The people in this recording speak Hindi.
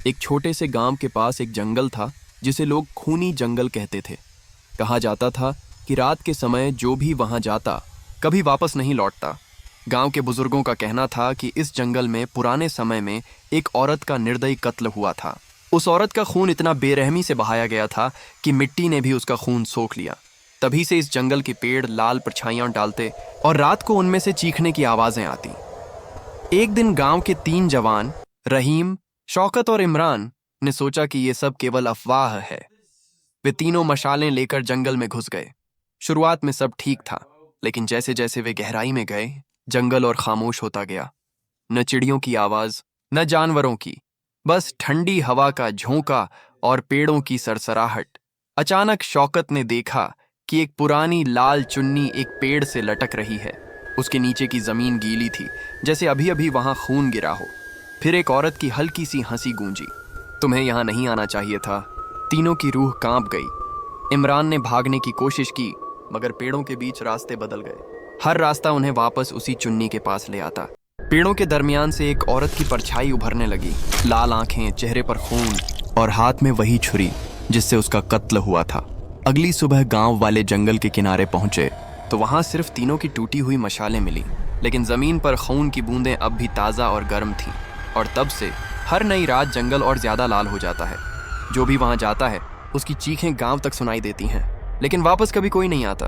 एक छोटे से गांव के पास एक जंगल था जिसे लोग खूनी जंगल कहते थे। कहा जाता था कि रात के समय जो भी वहां जाता कभी वापस नहीं लौटता। गांव के बुजुर्गों का कहना था कि इस जंगल में पुराने समय में एक औरत का निर्दयी कत्ल हुआ था। उस औरत का खून इतना बेरहमी से बहाया गया था कि मिट्टी ने भी उसका खून सोख लिया। तभी से इस जंगल के पेड़ लाल परछाइयां डालते और रात को उनमें से चीखने की आवाजें आती। एक दिन गांव के 3 जवान रहीम, शौकत और इमरान ने सोचा कि ये सब केवल अफवाह है। वे तीनों मशालें लेकर जंगल में घुस गए। शुरुआत में सब ठीक था, लेकिन जैसे जैसे वे गहराई में गए, जंगल और खामोश होता गया। न चिड़ियों की आवाज, न जानवरों की, बस ठंडी हवा का झोंका और पेड़ों की सरसराहट। अचानक शौकत ने देखा कि एक पुरानी लाल चुन्नी एक पेड़ से लटक रही है। उसके नीचे की जमीन गीली थी, जैसे अभी अभी वहां खून गिरा हो। फिर एक औरत की हल्की सी हंसी गूंजी, तुम्हें यहां नहीं आना चाहिए था। तीनों की रूह कांप गई। इमरान ने भागने की कोशिश की, मगर पेड़ों के बीच रास्ते बदल गए। हर रास्ता उन्हें वापस उसी चुन्नी के पास ले आता। पेड़ों के दरमियान से एक औरत की परछाई उभरने लगी, लाल आंखें, चेहरे पर खून और हाथ में वही छुरी जिससे उसका कत्ल हुआ था। अगली सुबह गांव वाले जंगल के किनारे पहुंचे तो वहां सिर्फ तीनों की टूटी हुई मशालें मिली, लेकिन जमीन पर खून की बूंदें अब भी ताज़ा और गर्म थीं। और तब से हर नई रात जंगल और ज्यादा लाल हो जाता है। जो भी वहां जाता है उसकी चीखें गांव तक सुनाई देती हैं, लेकिन वापस कभी कोई नहीं आता।